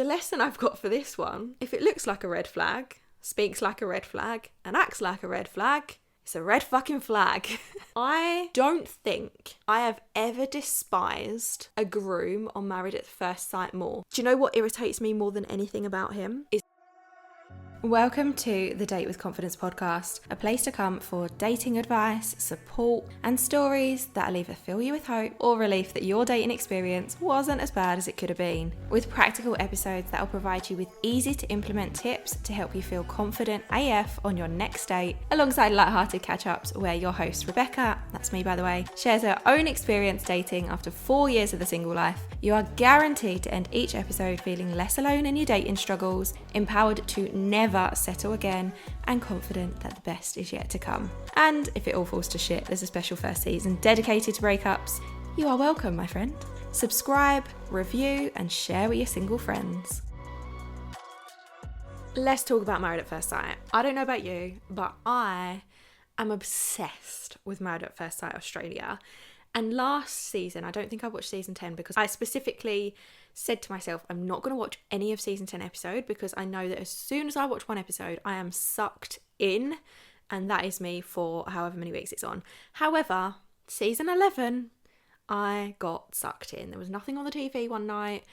the lesson I've got for this one, if it looks like a red flag, speaks like a red flag, and acts like a red flag, it's a red fucking flag. I don't think I have ever despised a groom on Married at First Sight more. Do you know what irritates me more than anything about him? Welcome to the Date with Confidence podcast, a place to come for dating advice, support, and stories that'll either fill you with hope or relief that your dating experience wasn't as bad as it could have been. With practical episodes that'll provide you with easy to implement tips to help you feel confident AF on your next date, alongside lighthearted catch-ups where your host Rebecca, that's me by the way, shares her own experience dating after 4 years of the single life. You are guaranteed to end each episode feeling less alone in your dating struggles, empowered to never settle again, and confident that the best is yet to come. And if it all falls to shit, there's a special first season dedicated to breakups. You are welcome, my friend. Subscribe, review, and share with your single friends. Let's talk about Married at First Sight. I don't know about you, but I am obsessed with Married at First Sight Australia. And last season, I don't think I watched season 10 because I specifically said to myself, I'm not going to watch any of season 10 episode because I know that as soon as I watch one episode, I am sucked in, and that is me for however many weeks it's on. However, season 11, I got sucked in. There was nothing on the TV one night.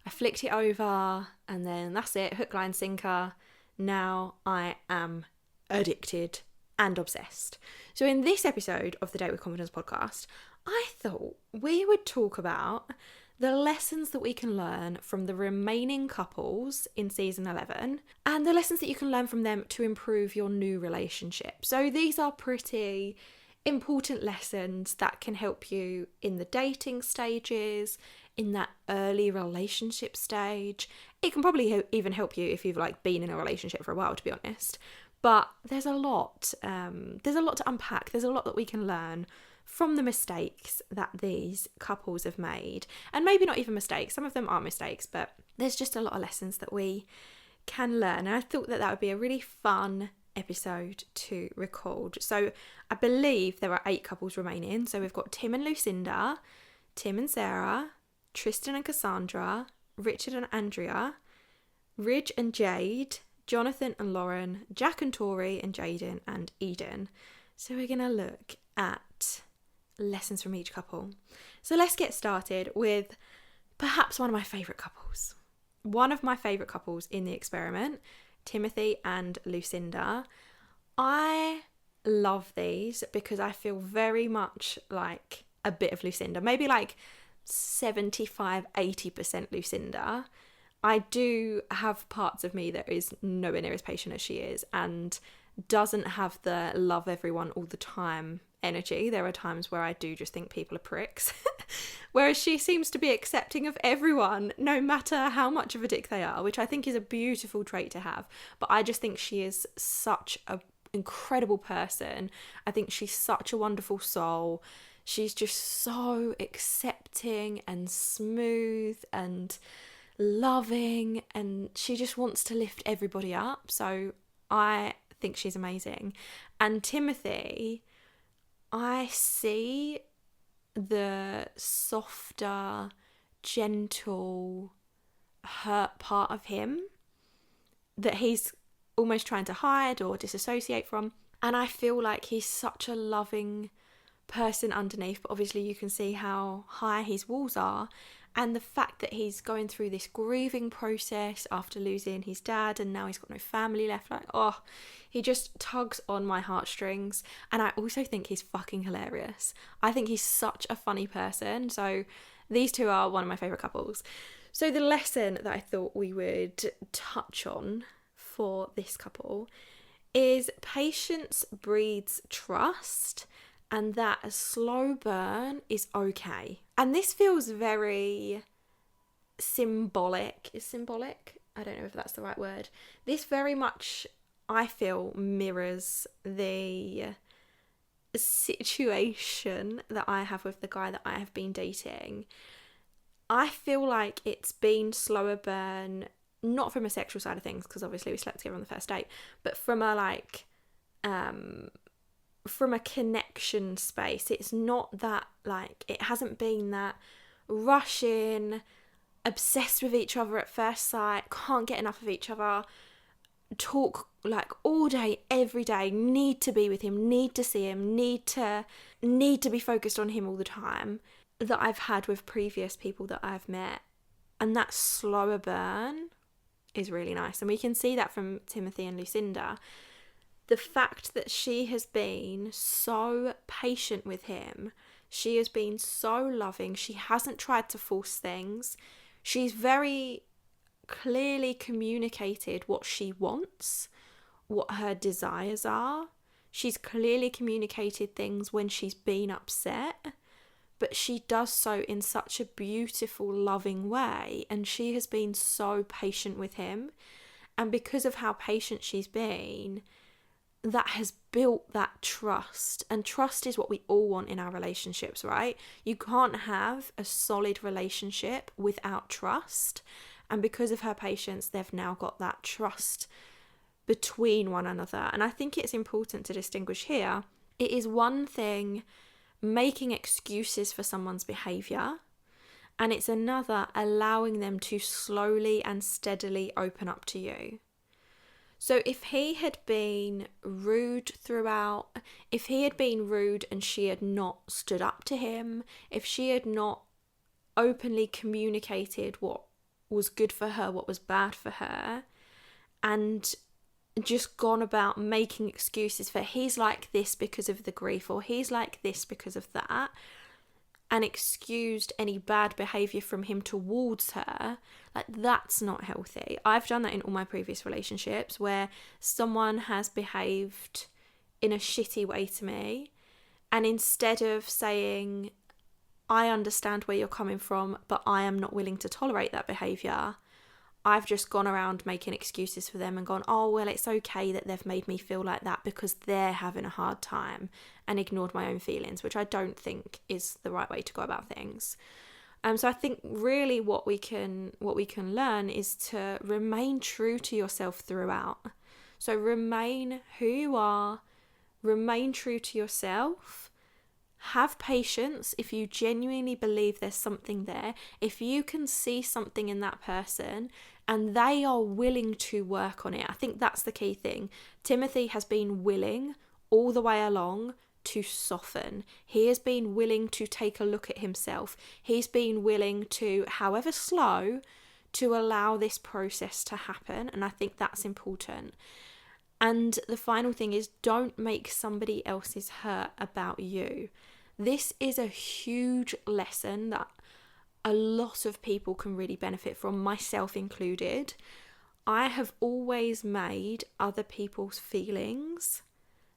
I flicked it over and then that's it, hook, line, sinker. Now I am addicted and obsessed. So in this episode of the Date with Confidence podcast, I thought we would talk about the lessons that we can learn from the remaining couples in season 11 and the lessons that you can learn from them to improve your new relationship. So these are pretty important lessons that can help you in the dating stages, in that early relationship stage. It can probably even help you if you've been in a relationship for a while, to be honest. But there's a lot to unpack. There's a lot that we can learn from the mistakes that these couples have made. And maybe not even mistakes. Some of them are mistakes, but there's just a lot of lessons that we can learn. And I thought that would be a really fun episode to record. So I believe there are 8 couples remaining. So we've got Tim and Lucinda, Tim and Sara, Tristan and Cassandra, Richard and Andrea, Ridge and Jade, Jonathan and Lauren, Jack and Tori, and Jayden and Eden. So we're going to look at lessons from each couple. So let's get started with perhaps one of my favourite couples. One of my favourite couples in the experiment, Timothy and Lucinda. I love these because I feel very much like a bit of Lucinda. Maybe 75-80% Lucinda. I do have parts of me that is nowhere near as patient as she is and doesn't have the love everyone all the time energy. There are times where I do just think people are pricks. Whereas she seems to be accepting of everyone, no matter how much of a dick they are, which I think is a beautiful trait to have. But I just think she is such an incredible person. I think she's such a wonderful soul. She's just so accepting and smooth and loving, and she just wants to lift everybody up. So I think she's amazing. And Timothy, I see the softer, gentle, hurt part of him that he's almost trying to hide or disassociate from. And I feel like he's such a loving person underneath, but obviously you can see how high his walls are. And the fact that he's going through this grieving process after losing his dad and now he's got no family left, he just tugs on my heartstrings. And I also think he's fucking hilarious. I think he's such a funny person. So these two are one of my favourite couples. So the lesson that I thought we would touch on for this couple is patience breeds trust, and that a slow burn is okay. And this feels very symbolic. Is symbolic? I don't know if that's the right word. This very much, I feel, mirrors the situation that I have with the guy that I have been dating. I feel like it's been slower burn, not from a sexual side of things, because obviously we slept together on the first date, but from a connection space. It's not that it hasn't been that rush in, obsessed with each other at first sight, can't get enough of each other, talk like all day, every day, need to be with him, need to see him, need to be focused on him all the time, that I've had with previous people that I've met. And that slower burn is really nice. And we can see that from Timothy and Lucinda. The fact that she has been so patient with him, she has been so loving, she hasn't tried to force things, she's very clearly communicated what she wants, what her desires are. She's clearly communicated things when she's been upset, but she does so in such a beautiful, loving way, and she has been so patient with him. And because of how patient she's been, that has built that trust. And trust is what we all want in our relationships, right? You can't have a solid relationship without trust. And because of her patience, they've now got that trust between one another. And I think it's important to distinguish here. It is one thing making excuses for someone's behaviour, and it's another allowing them to slowly and steadily open up to you. So if he had been rude throughout, if he had been rude and she had not stood up to him, if she had not openly communicated what was good for her, what was bad for her, and just gone about making excuses for he's like this because of the grief, or he's like this because of that, and excused any bad behaviour from him towards her, like, that's not healthy. I've done that in all my previous relationships where someone has behaved in a shitty way to me, and instead of saying, I understand where you're coming from, but I am not willing to tolerate that behaviour, I've just gone around making excuses for them and gone, oh, well, it's okay that they've made me feel like that because they're having a hard time, and ignored my own feelings, which I don't think is the right way to go about things. So I think really what we can learn is to remain true to yourself throughout. So remain who you are, remain true to yourself. Have patience if you genuinely believe there's something there. If you can see something in that person and they are willing to work on it, I think that's the key thing. Timothy has been willing all the way along to soften. He has been willing to take a look at himself. He's been willing to, however slow, to allow this process to happen. And I think that's important. And the final thing is, don't make somebody else's hurt about you. This is a huge lesson that a lot of people can really benefit from, myself included. I have always made other people's feelings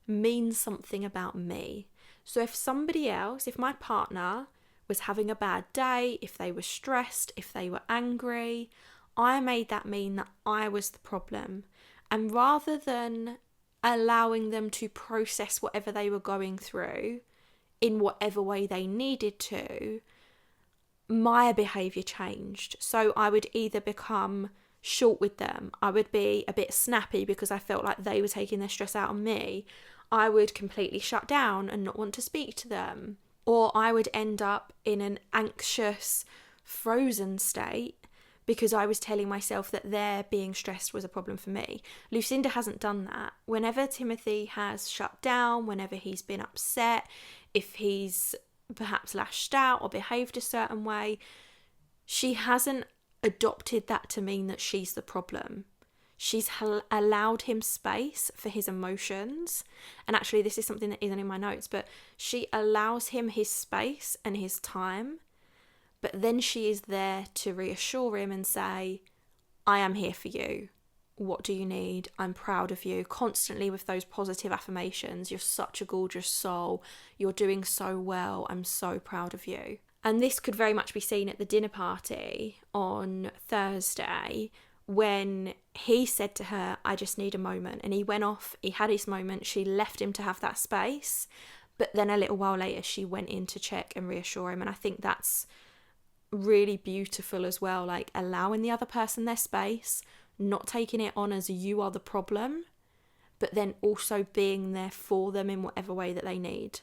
mean something about me. So if somebody else, if my partner was having a bad day, if they were stressed, if they were angry, I made that mean that I was the problem. And rather than allowing them to process whatever they were going through in whatever way they needed to, my behaviour changed. So I would either become short with them, I would be a bit snappy because I felt like they were taking their stress out on me, I would completely shut down and not want to speak to them, or I would end up in an anxious, frozen state because I was telling myself that their being stressed was a problem for me. Lucinda hasn't done that. Whenever Timothy has shut down, whenever he's been upset, if he's perhaps lashed out or behaved a certain way, she hasn't adopted that to mean that she's the problem. She's allowed him space for his emotions. And actually, this is something that isn't in my notes, but she allows him his space and his time. But then she is there to reassure him and say, I am here for you. What do you need? I'm proud of you. Constantly with those positive affirmations. You're such a gorgeous soul. You're doing so well. I'm so proud of you. And this could very much be seen at the dinner party on Thursday when he said to her, I just need a moment. And he went off, he had his moment. She left him to have that space. But then a little while later, she went in to check and reassure him. And I think that's really beautiful as well, like allowing the other person their space, not taking it on as you are the problem, but then also being there for them in whatever way that they need.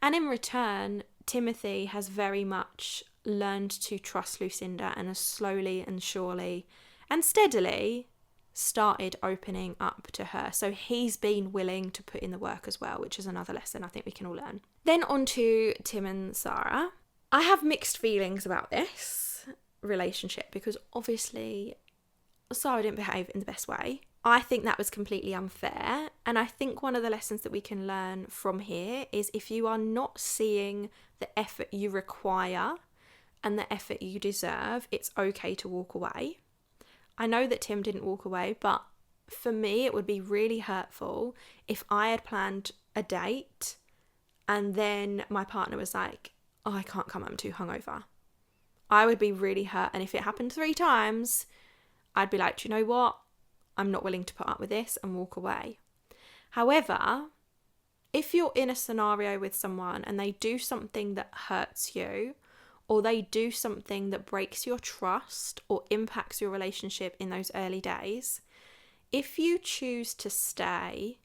And in return, Timothy has very much learned to trust Lucinda and has slowly and surely and steadily started opening up to her. So he's been willing to put in the work as well, which is another lesson I think we can all learn. Then on to Tim and Sara. I have mixed feelings about this relationship because obviously Sara didn't behave in the best way. I think that was completely unfair. And I think one of the lessons that we can learn from here is if you are not seeing the effort you require and the effort you deserve, it's okay to walk away. I know that Tim didn't walk away, but for me, it would be really hurtful if I had planned a date and then my partner was like, oh, I can't come, I'm too hungover. I would be really hurt. And if it happened 3 times, I'd be like, do you know what? I'm not willing to put up with this and walk away. However, if you're in a scenario with someone and they do something that hurts you, or they do something that breaks your trust or impacts your relationship in those early days, if you choose to stay,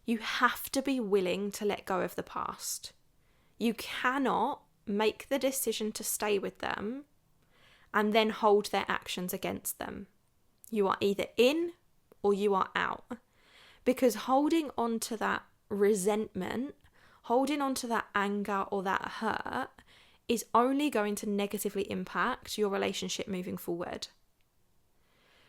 you have to be willing to let go of the past. You cannot make the decision to stay with them and then hold their actions against them. You are either in or you are out. Because holding on to that resentment, holding on to that anger or that hurt is only going to negatively impact your relationship moving forward.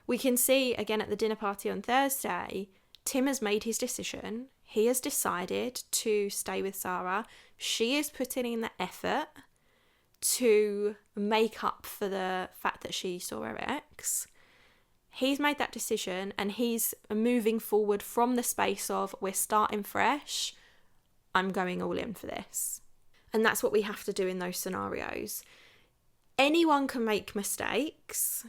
We can see again at the dinner party on Thursday, Tim has made his decision. He has decided to stay with Sara. She is putting in the effort to make up for the fact that she saw her ex. He's made that decision and he's moving forward from the space of we're starting fresh. I'm going all in for this. And that's what we have to do in those scenarios. Anyone can make mistakes.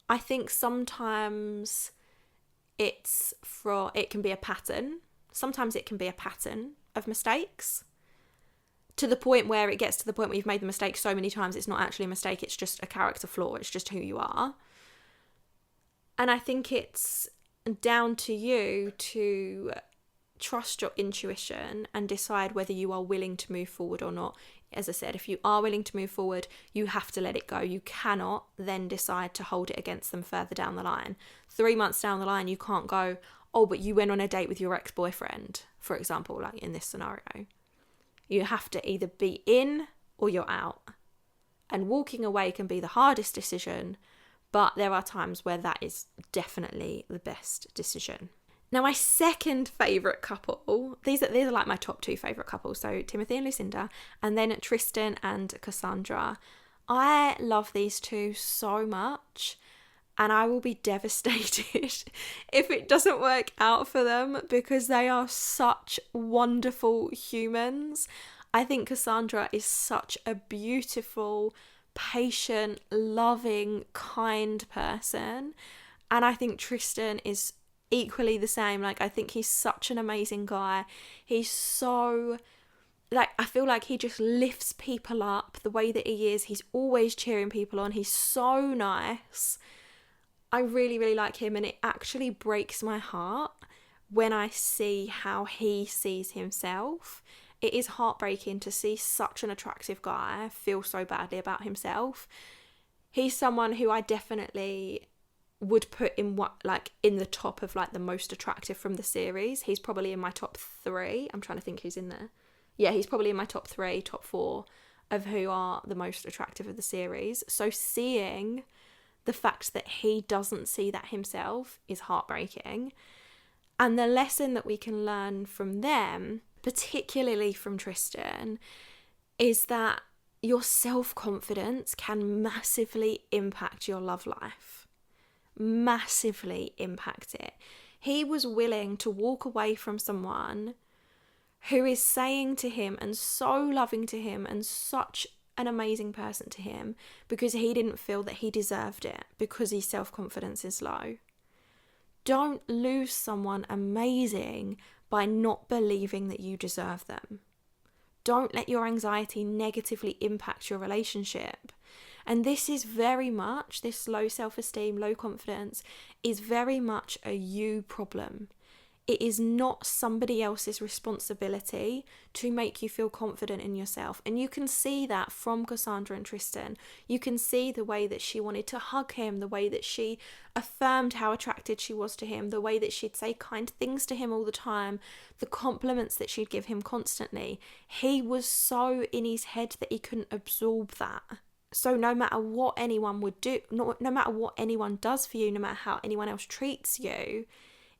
I think sometimes it can be a pattern. Sometimes it can be a pattern of mistakes to the point where it gets to the point where you've made the mistake so many times it's not actually a mistake, it's just a character flaw, it's just who you are. And I think it's down to you to trust your intuition and decide whether you are willing to move forward or not. As I said, if you are willing to move forward, you have to let it go. You cannot then decide to hold it against them further down the line. 3 months down the line, you can't go, oh, but you went on a date with your ex-boyfriend, for example, like in this scenario. You have to either be in or you're out. And walking away can be the hardest decision, but there are times where that is definitely the best decision. Now, my second favourite couple, these are like my top 2 favourite couples, so Timothy and Lucinda, and then Tristan and Cassandra. I love these 2 so much, and I will be devastated if it doesn't work out for them because they are such wonderful humans. I think Cassandra is such a beautiful, patient, loving, kind person, and I think Tristan is equally the same. Like, I think he's such an amazing guy. He's so, like, I feel like he just lifts people up the way that he is. He's always cheering people on. He's so nice. I really, really like him, and it actually breaks my heart when I see how he sees himself. It is heartbreaking to see such an attractive guy feel so badly about himself. He's someone who I definitely would put in the top of like the most attractive from the series. He's probably in my top 3. I'm trying to think who's in there. Yeah, he's probably in my top 3, top 4 of who are the most attractive of the series. So seeing the fact that he doesn't see that himself is heartbreaking. And the lesson that we can learn from them, particularly from Tristan, is that your self-confidence can massively impact your love life. Massively impact it. He was willing to walk away from someone who is saying to him and so loving to him and such an amazing person to him because he didn't feel that he deserved it because his self-confidence is low. Don't lose someone amazing by not believing that you deserve them. Don't let your anxiety negatively impact your relationship. And this is very much, this low self-esteem, low confidence is very much a you problem. It is not somebody else's responsibility to make you feel confident in yourself. And you can see that from Cassandra and Tristan. You can see the way that she wanted to hug him, the way that she affirmed how attracted she was to him, the way that she'd say kind things to him all the time, the compliments that she'd give him constantly. He was so in his head that he couldn't absorb that. So no matter what anyone would do, no matter what anyone does for you, no matter how anyone else treats you,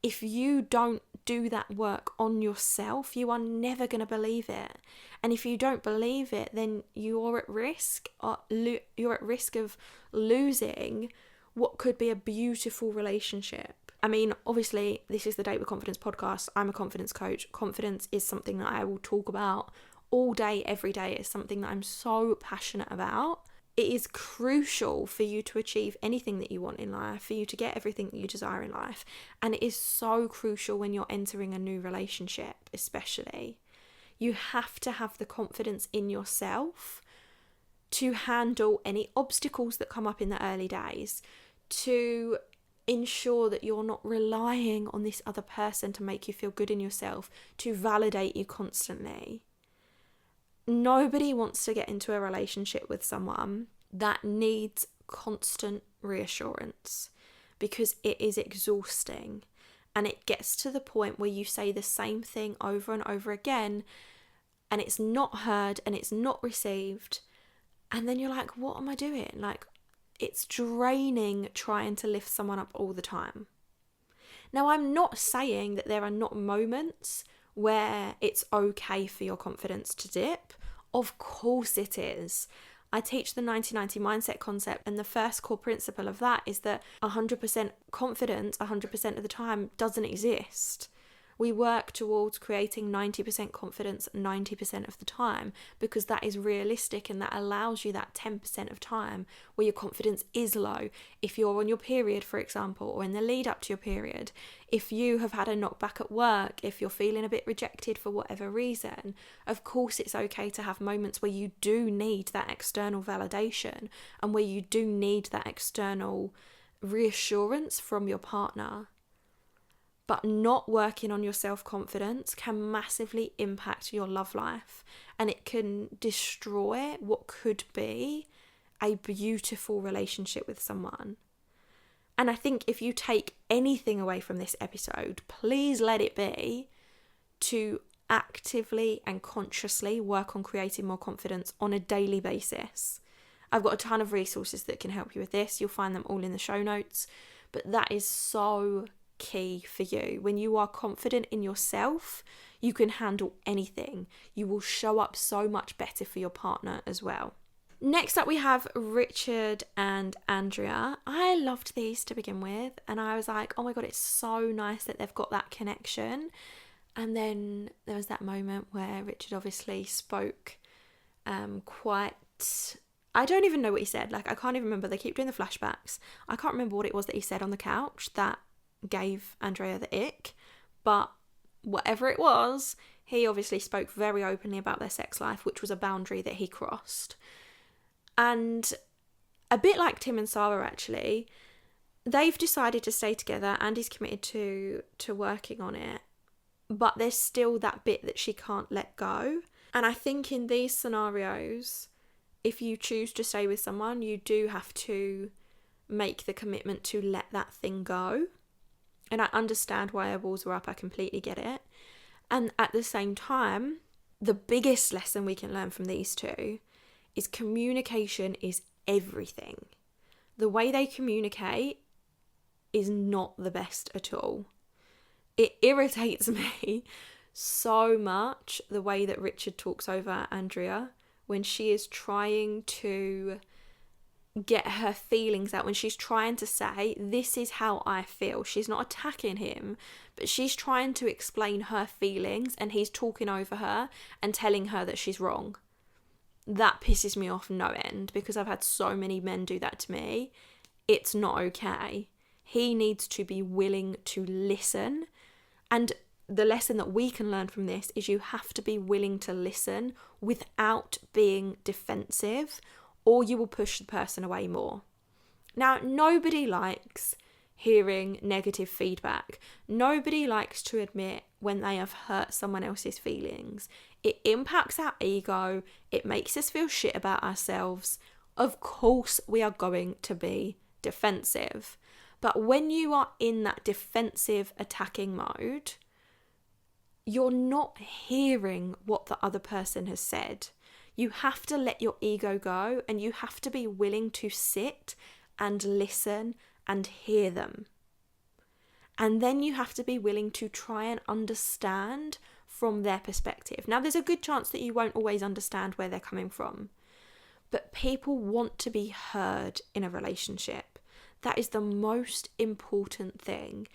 if you don't do that work on yourself, you are never going to believe it. And if you don't believe it, then you're at risk. You're at risk of losing what could be a beautiful relationship. I mean, obviously, this is the Date with Confidence podcast. I'm a confidence coach. Confidence is something that I will talk about all day, every day. It's something that I'm so passionate about. It is crucial for you to achieve anything that you want in life, for you to get everything that you desire in life. And it is so crucial when you're entering a new relationship, especially. You have to have the confidence in yourself to handle any obstacles that come up in the early days, to ensure that you're not relying on this other person to make you feel good in yourself, to validate you constantly. Nobody wants to get into a relationship with someone that needs constant reassurance, because it is exhausting, and it gets to the point where you say the same thing over and over again and it's not heard and it's not received, and then you're like, what am I doing? Like, it's draining trying to lift someone up all the time. Now, I'm not saying that there are not moments where it's okay for your confidence to dip. Of course it is. I teach the 90-90 mindset concept, and the first core principle of that is that 100% confidence 100% of the time doesn't exist. We work towards creating 90% confidence 90% of the time, because that is realistic, and that allows you that 10% of time where your confidence is low. If you're on your period, for example, or in the lead up to your period, if you have had a knockback at work, if you're feeling a bit rejected for whatever reason, of course it's okay to have moments where you do need that external validation and where you do need that external reassurance from your partner. But not working on your self-confidence can massively impact your love life, and it can destroy what could be a beautiful relationship with someone. And I think if you take anything away from this episode, please let it be to actively and consciously work on creating more confidence on a daily basis. I've got a ton of resources that can help you with this. You'll find them all in the show notes. But that is so key for you. When you are confident in yourself, you can handle anything. You will show up so much better for your partner as well. Next up, we have Richard and Andrea. I loved these to begin with, and I was like, oh my god, it's so nice that they've got that connection. And then there was that moment where Richard obviously spoke quite... I don't even know what he said. Like, I can't even remember. They keep doing the flashbacks. I can't remember what it was that he said on the couch that gave Andrea the ick, but whatever it was, he obviously spoke very openly about their sex life, which was a boundary that he crossed. And a bit like Tim and Sara, actually, they've decided to stay together and he's committed to working on it, but there's still that bit that she can't let go. And I think in these scenarios, if you choose to stay with someone, you do have to make the commitment to let that thing go. And I understand why her walls were up. I completely get it. And at the same time, the biggest lesson we can learn from these two is communication is everything. The way they communicate is not the best at all. It irritates me so much the way that Richard talks over Andrea when she is trying to get her feelings out, when she's trying to say, this is how I feel. She's not attacking him, but she's trying to explain her feelings, and he's talking over her and telling her that she's wrong. That pisses me off no end, because I've had so many men do that to me. It's not okay. He needs to be willing to listen. And the lesson that we can learn from this is you have to be willing to listen without being defensive, or you will push the person away more. Now, nobody likes hearing negative feedback. Nobody likes to admit when they have hurt someone else's feelings. It impacts our ego. It makes us feel shit about ourselves. Of course, we are going to be defensive. But when you are in that defensive attacking mode, you're not hearing what the other person has said. You have to let your ego go, and you have to be willing to sit and listen and hear them. And then you have to be willing to try and understand from their perspective. Now, there's a good chance that you won't always understand where they're coming from, but people want to be heard in a relationship. That is the most important thing.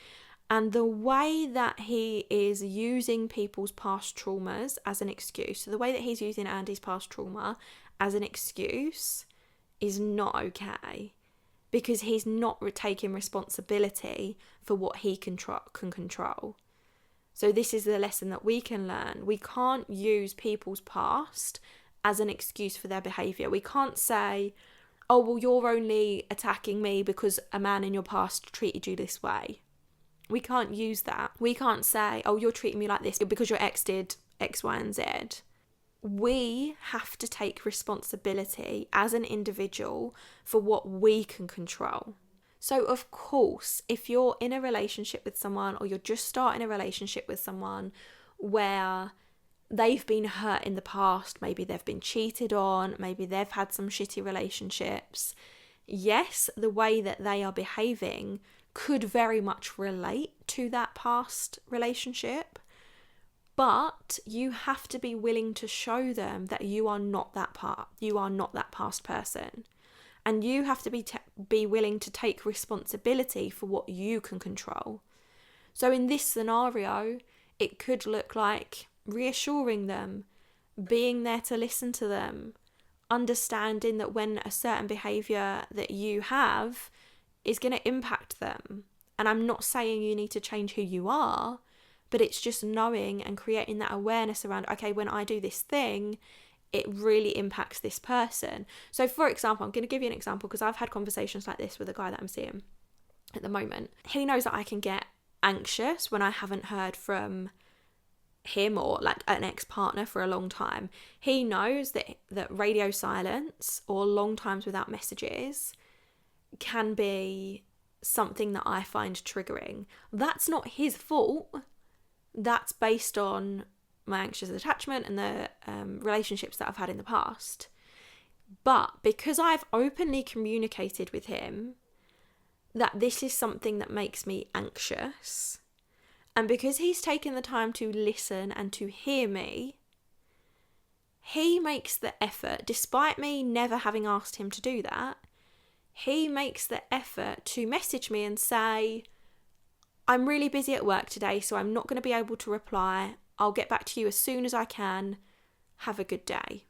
And the way that he is using people's past traumas as an excuse, so the way that he's using Andy's past trauma as an excuse is not okay, because he's not taking responsibility for what he can control. So this is the lesson that we can learn. We can't use people's past as an excuse for their behaviour. We can't say, oh, well, you're only attacking me because a man in your past treated you this way. We can't use that. We can't say, oh, you're treating me like this because your ex did X, Y, and Z. We have to take responsibility as an individual for what we can control. So, of course, if you're in a relationship with someone, or you're just starting a relationship with someone where they've been hurt in the past, maybe they've been cheated on, maybe they've had some shitty relationships, yes, the way that they are behaving could very much relate to that past relationship, but you have to be willing to show them that you are not that past person, and you have to be willing to take responsibility for what you can control. So in this scenario, it could look like reassuring them, being there to listen to them, understanding that when a certain behaviour that you have is going to impact them. And I'm not saying you need to change who you are, but it's just knowing and creating that awareness around, okay, when I do this thing, it really impacts this person. So for example, I'm going to give you an example, because I've had conversations like this with a guy that I'm seeing at the moment. He knows that I can get anxious when I haven't heard from him or like an ex-partner for a long time. He knows that radio silence or long times without messages can be something that I find triggering. That's not his fault. That's based on my anxious attachment and the relationships that I've had in the past. But because I've openly communicated with him that this is something that makes me anxious, and because he's taken the time to listen and to hear me, he makes the effort, despite me never having asked him to do that, he makes the effort to message me and say, I'm really busy at work today, so I'm not going to be able to reply. I'll get back to you as soon as I can. Have a good day.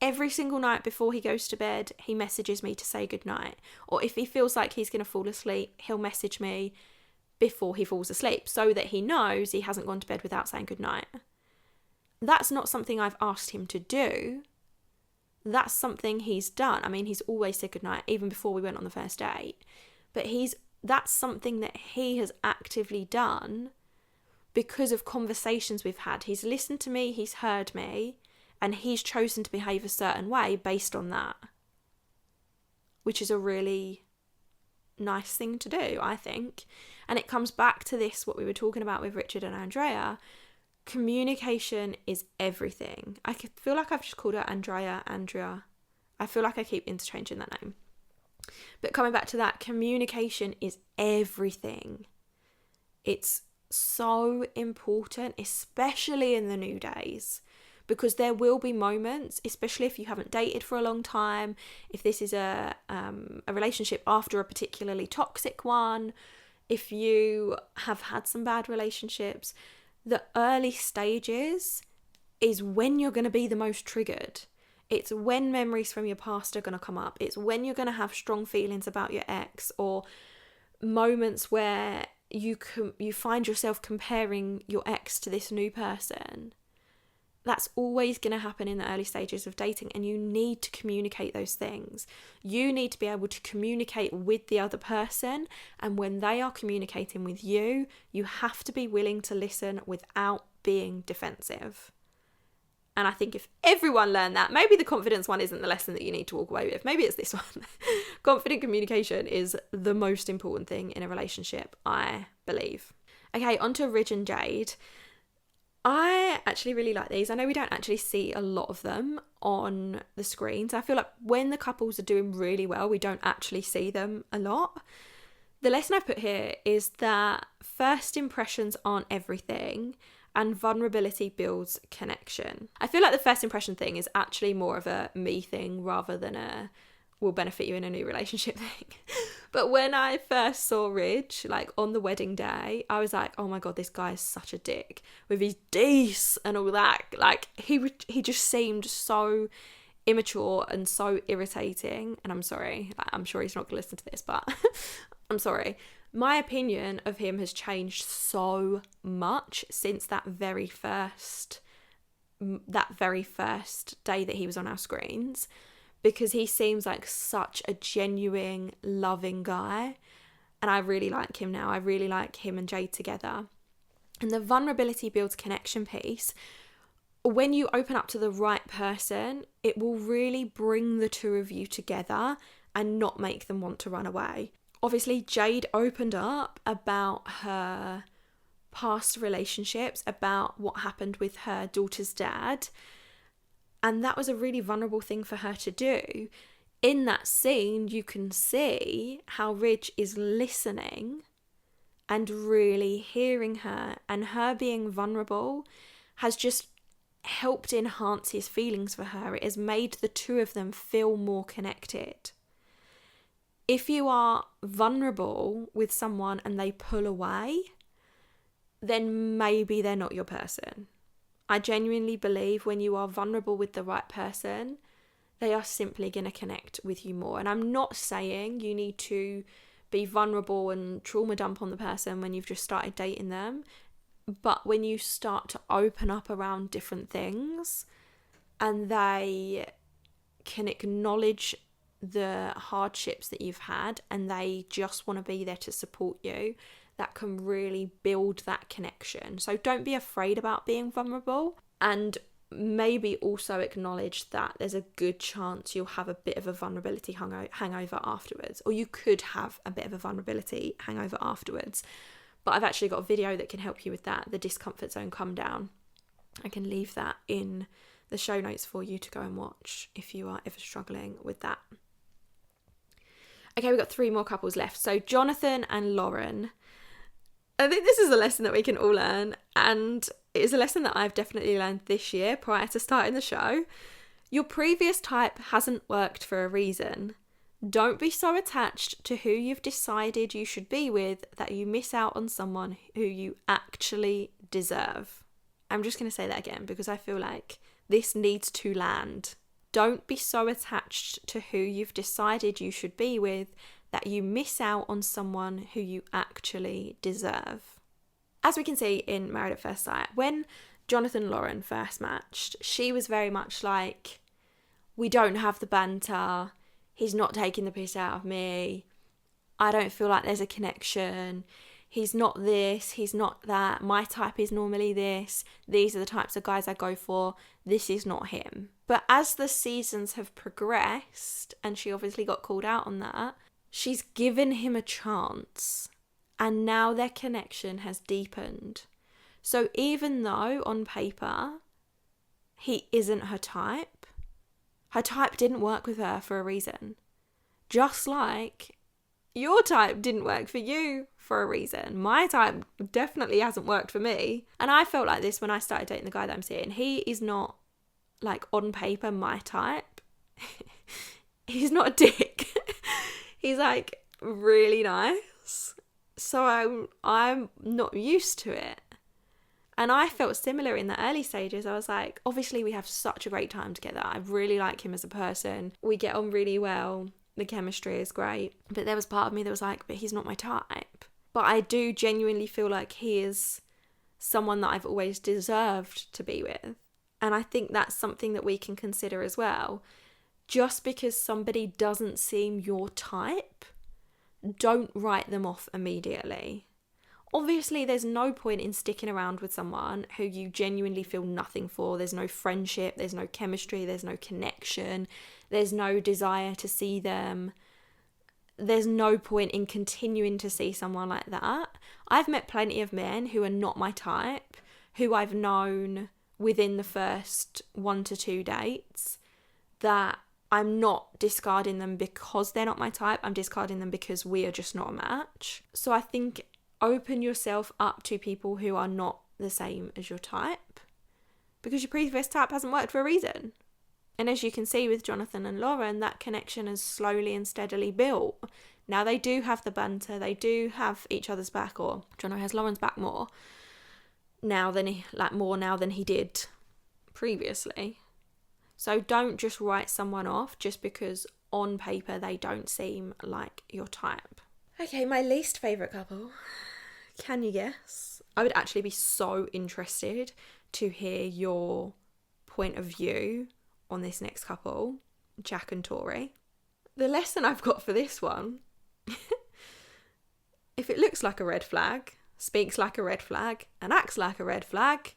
Every single night before he goes to bed, he messages me to say goodnight. Or if he feels like he's going to fall asleep, he'll message me before he falls asleep so that he knows he hasn't gone to bed without saying goodnight. That's not something I've asked him to do. That's something he's done. I mean, he's always said goodnight, even before we went on the first date. But that's something that he has actively done because of conversations we've had. He's listened to me, he's heard me, and he's chosen to behave a certain way based on that. Which is a really nice thing to do, I think. And it comes back to this, what we were talking about with Richard and Andrea. Communication is everything. I feel like I've just called her Andrea. I feel like I keep interchanging that name. But coming back to that, communication is everything. It's so important, especially in the new days, because there will be moments, especially if you haven't dated for a long time, if this is a relationship after a particularly toxic one, if you have had some bad relationships, the early stages is when you're going to be the most triggered. It's when memories from your past are going to come up. It's when you're going to have strong feelings about your ex, or moments where you find yourself comparing your ex to this new person. That's always going to happen in the early stages of dating, and you need to communicate those things. You need to be able to communicate with the other person, and when they are communicating with you, you have to be willing to listen without being defensive. And I think if everyone learned that, maybe the confidence one isn't the lesson that you need to walk away with. Maybe it's this one. Confident communication is the most important thing in a relationship, I believe. Okay, on to Ridge and Jade. I actually really like these. I know we don't actually see a lot of them on the screens. I feel like when the couples are doing really well, we don't actually see them a lot. The lesson I've put here is that first impressions aren't everything, and vulnerability builds connection. I feel like the first impression thing is actually more of a me thing rather than a will benefit you in a new relationship thing. But when I first saw Ridge, like on the wedding day, I was like, oh my God, this guy is such a dick with his D's and all that. Like he just seemed so immature and so irritating. And I'm sorry, I'm sure he's not going to listen to this, but I'm sorry. My opinion of him has changed so much since that very first day that he was on our screens, because he seems like such a genuine, loving guy. And I really like him now. I really like him and Jade together. And the vulnerability builds connection piece. When you open up to the right person, it will really bring the two of you together and not make them want to run away. Obviously, Jade opened up about her past relationships, about what happened with her daughter's dad. And that was a really vulnerable thing for her to do. In that scene, you can see how Ridge is listening and really hearing her, and her being vulnerable has just helped enhance his feelings for her. It has made the two of them feel more connected. If you are vulnerable with someone and they pull away, then maybe they're not your person. I genuinely believe when you are vulnerable with the right person, they are simply going to connect with you more. And I'm not saying you need to be vulnerable and trauma dump on the person when you've just started dating them. But when you start to open up around different things and they can acknowledge the hardships that you've had and they just want to be there to support you, that can really build that connection. So don't be afraid about being vulnerable, and maybe also acknowledge that there's a good chance you'll have a bit of a vulnerability hangover afterwards, or you could have a bit of a vulnerability hangover afterwards. But I've actually got a video that can help you with that, the discomfort zone come down. I can leave that in the show notes for you to go and watch if you are ever struggling with that. Okay, we've got 3 more couples left. So Jonathan and Lauren. I think this is a lesson that we can all learn, and it is a lesson that I've definitely learned this year prior to starting the show. Your previous type hasn't worked for a reason. Don't be so attached to who you've decided you should be with that you miss out on someone who you actually deserve. I'm just going to say that again because I feel like this needs to land. Don't be so attached to who you've decided you should be with that you miss out on someone who you actually deserve. As we can see in Married at First Sight, when Jonathan and Lauren first matched, she was very much like, we don't have the banter, he's not taking the piss out of me, I don't feel like there's a connection, he's not this, he's not that, my type is normally this, these are the types of guys I go for, this is not him. But as the seasons have progressed, and she obviously got called out on that, she's given him a chance, and now their connection has deepened. So even though on paper he isn't her type didn't work with her for a reason. Just like your type didn't work for you for a reason. My type definitely hasn't worked for me. And I felt like this when I started dating the guy that I'm seeing. He is not, like, on paper my type. He's not a dick. He's like really nice. So I'm not used to it. And I felt similar in the early stages. I was like, obviously we have such a great time together. I really like him as a person. We get on really well. The chemistry is great. But there was part of me that was like, but he's not my type. But I do genuinely feel like he is someone that I've always deserved to be with. And I think that's something that we can consider as well. Just because somebody doesn't seem your type, don't write them off immediately. Obviously, there's no point in sticking around with someone who you genuinely feel nothing for. There's no friendship, there's no chemistry, there's no connection, there's no desire to see them. There's no point in continuing to see someone like that. I've met plenty of men who are not my type, who I've known within the first 1 to 2 dates, that I'm not discarding them because they're not my type. I'm discarding them because we are just not a match. So I think open yourself up to people who are not the same as your type, because your previous type hasn't worked for a reason. And as you can see with Jonathan and Lauren, that connection has slowly and steadily built. Now they do have the banter, they do have each other's back, or Jono has Lauren's back more now than he did previously. So don't just write someone off just because on paper they don't seem like your type. Okay, my least favourite couple. Can you guess? I would actually be so interested to hear your point of view on this next couple, Jack and Tori. The lesson I've got for this one, if it looks like a red flag, speaks like a red flag, and acts like a red flag,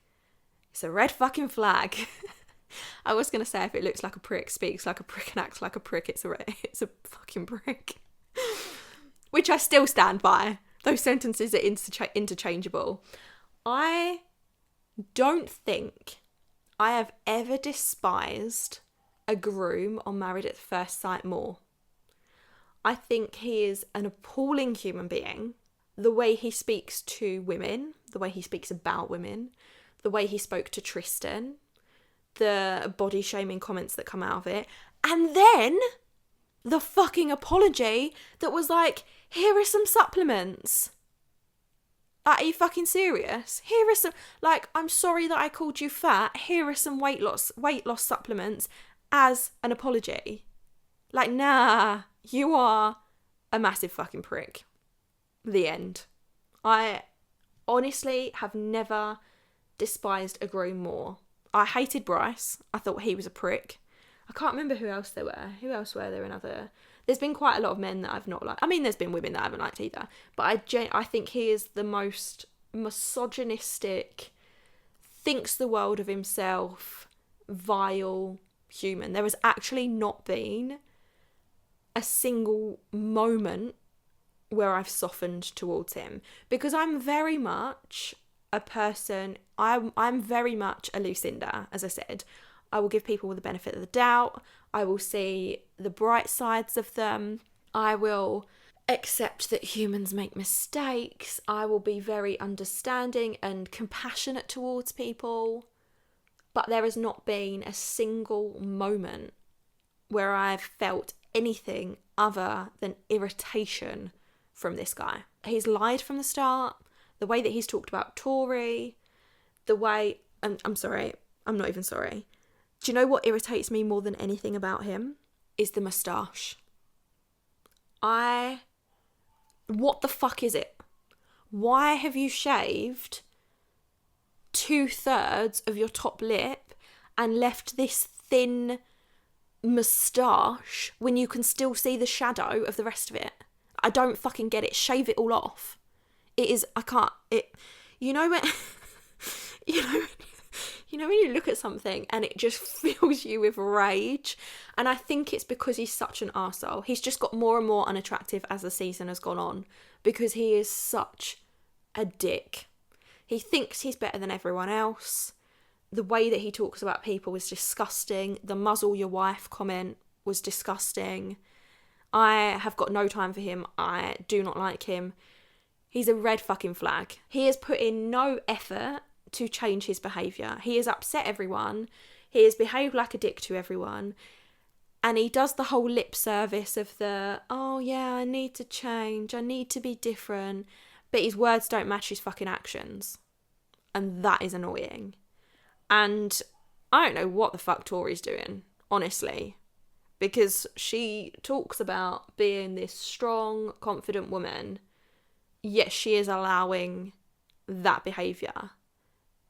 it's a red fucking flag. I was going to say if it looks like a prick, speaks like a prick, and acts like a prick, it's a fucking prick. Which I still stand by. Those sentences are interchangeable. I don't think I have ever despised a groom on Married at First Sight more. I think he is an appalling human being. The way he speaks to women, the way he speaks about women, the way he spoke to Tristan, the body shaming comments that come out of it, and then the fucking apology that was like, here are some supplements. Are you fucking serious? Here are some, like, I'm sorry that I called you fat. Here are some weight loss supplements as an apology. Like, nah, you are a massive fucking prick. The end. I honestly have never despised a groom more. I hated Bryce. I thought he was a prick. I can't remember who else there were. Who else were there in other... There's been quite a lot of men that I've not liked. I mean, there's been women that I haven't liked either. But I think he is the most misogynistic, thinks the world of himself, vile human. There has actually not been a single moment where I've softened towards him. Because I'm very much a person... I'm very much a Lucinda, as I said. I will give people the benefit of the doubt. I will see the bright sides of them. I will accept that humans make mistakes. I will be very understanding and compassionate towards people. But there has not been a single moment where I've felt anything other than irritation from this guy. He's lied from the start. The way that he's talked about Tori, the way... I'm sorry. I'm not even sorry. Do you know what irritates me more than anything about him? Is the moustache. What the fuck is it? Why have you shaved 2/3 of your top lip and left this thin moustache when you can still see the shadow of the rest of it? I don't fucking get it. Shave it all off. It is... I can't... You know when... You know when you look at something and it just fills you with rage? And I think it's because he's such an arsehole. He's just got more and more unattractive as the season has gone on because he is such a dick. He thinks he's better than everyone else. The way that he talks about people is disgusting. The muzzle your wife comment was disgusting. I have got no time for him. I do not like him. He's a red fucking flag. He has put in no effort to change his behaviour. He has upset everyone. He has behaved like a dick to everyone. And he does the whole lip service of the, oh yeah, I need to change. I need to be different. But his words don't match his fucking actions. And that is annoying. And I don't know what the fuck Tori's doing, honestly. Because she talks about being this strong, confident woman. Yet she is allowing that behaviour.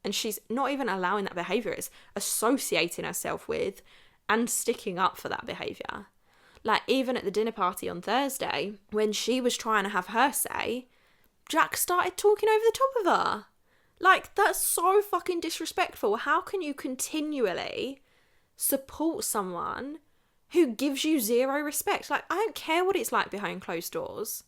And she's not even allowing that behaviour, it's associating herself with and sticking up for that behaviour. Like, even at the dinner party on Thursday, when she was trying to have her say, Jack started talking over the top of her. Like, that's so fucking disrespectful. How can you continually support someone who gives you zero respect? Like, I don't care what it's like behind closed doors.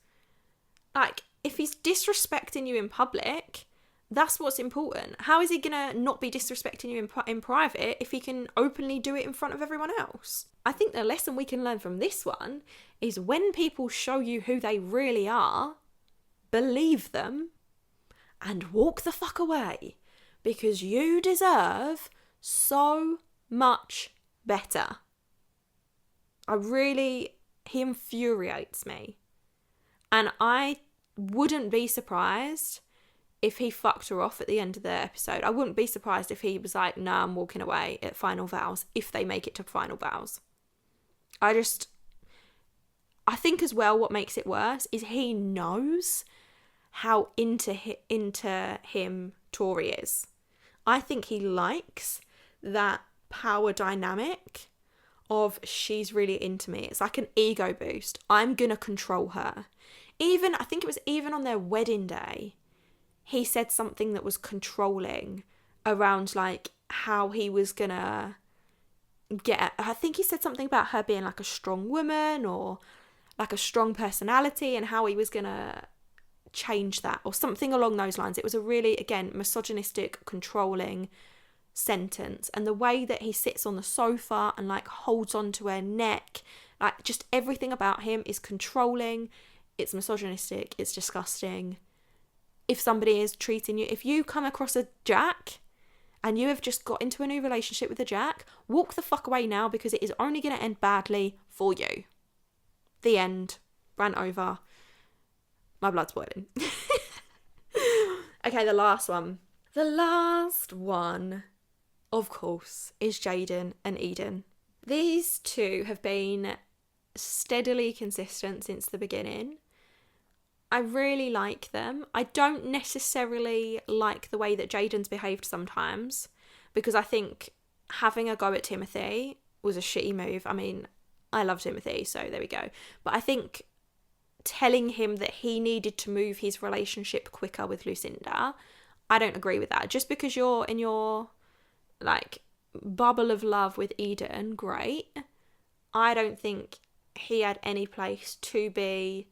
Like, if he's disrespecting you in public, that's what's important. How is he gonna not be disrespecting you in private if he can openly do it in front of everyone else? I think the lesson we can learn from this one is when people show you who they really are, believe them and walk the fuck away, because you deserve so much better. He infuriates me. And I wouldn't be surprised if he fucked her off at the end of the episode. I wouldn't be surprised if he was like, nah, I'm walking away at final vows, if they make it to final vows. I think as well what makes it worse is he knows how into him Tori is. I think he likes that power dynamic of she's really into me. It's like an ego boost. I'm gonna control her. I think it was even on their wedding day, he said something that was controlling around like how he was gonna I think he said something about her being like a strong woman or like a strong personality, and how he was gonna change that or something along those lines. It was a really, again, misogynistic, controlling sentence. And the way that he sits on the sofa and like holds onto her neck, like just everything about him is controlling. It's misogynistic. It's disgusting. If somebody is treating you, if you come across a Jack and you have just got into a new relationship with a Jack, walk the fuck away now, because it is only going to end badly for you. The end. Rant over. My blood's boiling. Okay, the last one. The last one, of course, is Jayden and Eden. These two have been steadily consistent since the beginning. I really like them. I don't necessarily like the way that Jayden's behaved sometimes, because I think having a go at Timothy was a shitty move. I mean, I love Timothy, so there we go. But I think telling him that he needed to move his relationship quicker with Lucinda, I don't agree with that. Just because you're in your like bubble of love with Eden, great. I don't think he had any place to be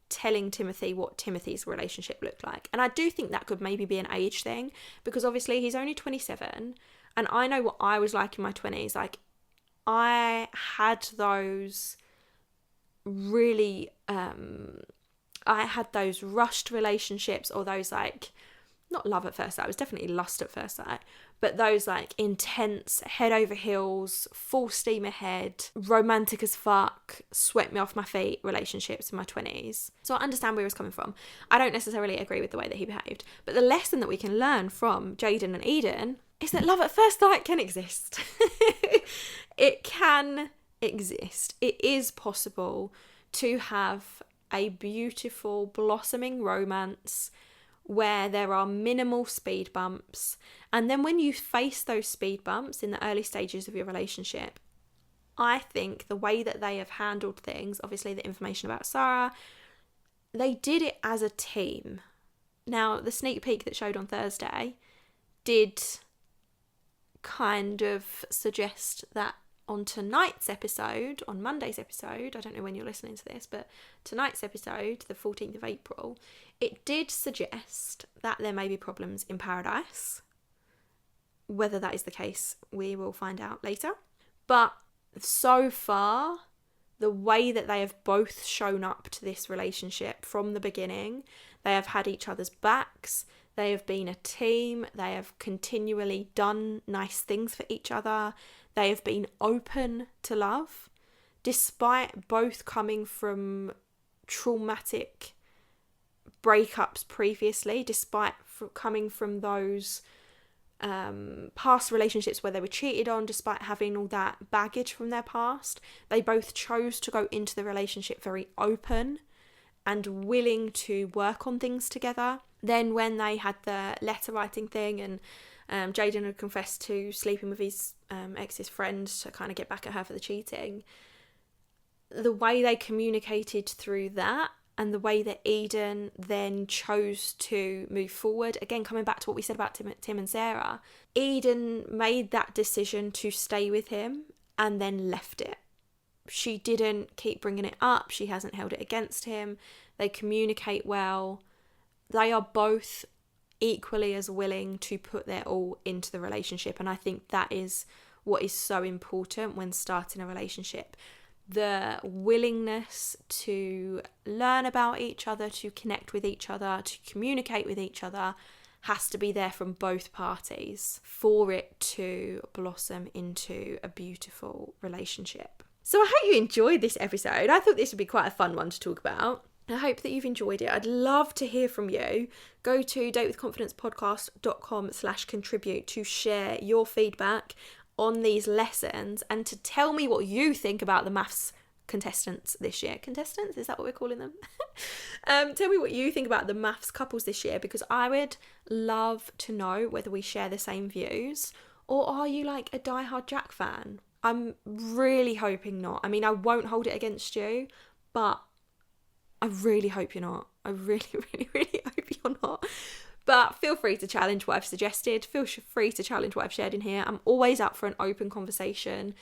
telling Timothy what Timothy's relationship looked like. And I do think that could maybe be an age thing, because obviously he's only 27, and I know what I was like in my 20s. Like, I had those really I had those rushed relationships, or those like, not love at first sight, it was definitely lust at first sight, but those like intense, head over heels, full steam ahead, romantic as fuck, swept me off my feet relationships in my 20s. So I understand where he was coming from. I don't necessarily agree with the way that he behaved, but the lesson that we can learn from Jayden and Eden is that love at first sight can exist. It can exist. It is possible to have a beautiful, blossoming romance where there are minimal speed bumps. And then when you face those speed bumps in the early stages of your relationship, I think the way that they have handled things, obviously the information about Sara, they did it as a team. Now, the sneak peek that showed on Thursday did kind of suggest that on tonight's episode, on Monday's episode, I don't know when you're listening to this, but tonight's episode, the 14th of April, it did suggest that there may be problems in paradise. Whether that is the case, we will find out later. But so far, the way that they have both shown up to this relationship from the beginning, they have had each other's backs, they have been a team, they have continually done nice things for each other, they have been open to love, despite both coming from traumatic breakups previously, despite coming from those past relationships where they were cheated on, despite having all that baggage from their past. They both chose to go into the relationship very open and willing to work on things together. Then when they had the letter writing thing and Jayden had confessed to sleeping with his ex's friend to kind of get back at her for the cheating. The way they communicated through that, and the way that Eden then chose to move forward, again, coming back to what we said about Tim and Sara, Eden made that decision to stay with him and then left it. She didn't keep bringing it up. She hasn't held it against him. They communicate well. They are both equally as willing to put their all into the relationship. And I think that is what is so important when starting a relationship. The willingness to learn about each other, to connect with each other, to communicate with each other has to be there from both parties for it to blossom into a beautiful relationship. So I hope you enjoyed this episode. I thought this would be quite a fun one to talk about. I hope that you've enjoyed it. I'd love to hear from you. Go to datewithconfidencepodcast.com/contribute to share your feedback on these lessons and to tell me what you think about the MAFS contestants this year. Contestants? Is that what we're calling them? Tell me what you think about the MAFS couples this year, because I would love to know whether we share the same views, or are you like a diehard Jack fan? I'm really hoping not. I mean, I won't hold it against you, but I really hope you're not. I really, really, really hope you're not. But feel free to challenge what I've suggested. Feel free to challenge what I've shared in here. I'm always up for an open conversation.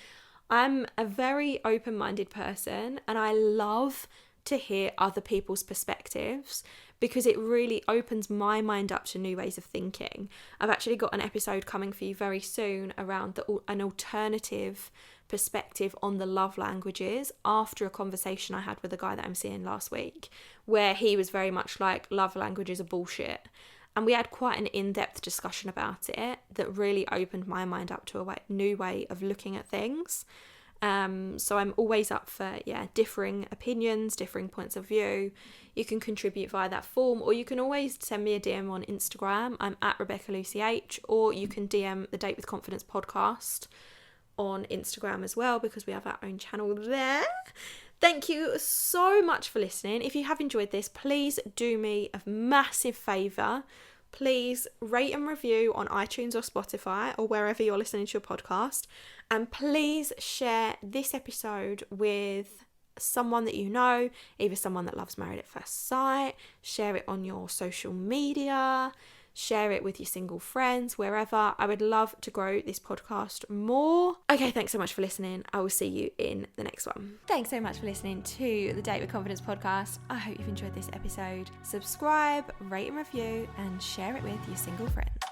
I'm a very open-minded person, and I love to hear other people's perspectives because it really opens my mind up to new ways of thinking. I've actually got an episode coming for you very soon around an alternative perspective on the love languages after a conversation I had with a guy that I'm seeing last week, where he was very much like, love languages are bullshit. And we had quite an in-depth discussion about it that really opened my mind up to a new way of looking at things. So I'm always up for, differing opinions, differing points of view. You can contribute via that form, or you can always send me a DM on Instagram. I'm at RebeccaLucyH, or you can DM the Date with Confidence podcast on Instagram as well, because we have our own channel there. Thank you so much for listening. If you have enjoyed this, please do me a massive favour. Please rate and review on iTunes or Spotify or wherever you're listening to your podcast. And please share this episode with someone that you know, either someone that loves Married at First Sight. Share it on your social media. Share it with your single friends, wherever. I would love to grow this podcast more. Okay, thanks so much for listening. I will see you in the next one. Thanks so much for listening to the Date with Confidence podcast. I hope you've enjoyed this episode. Subscribe, rate and review, and share it with your single friends.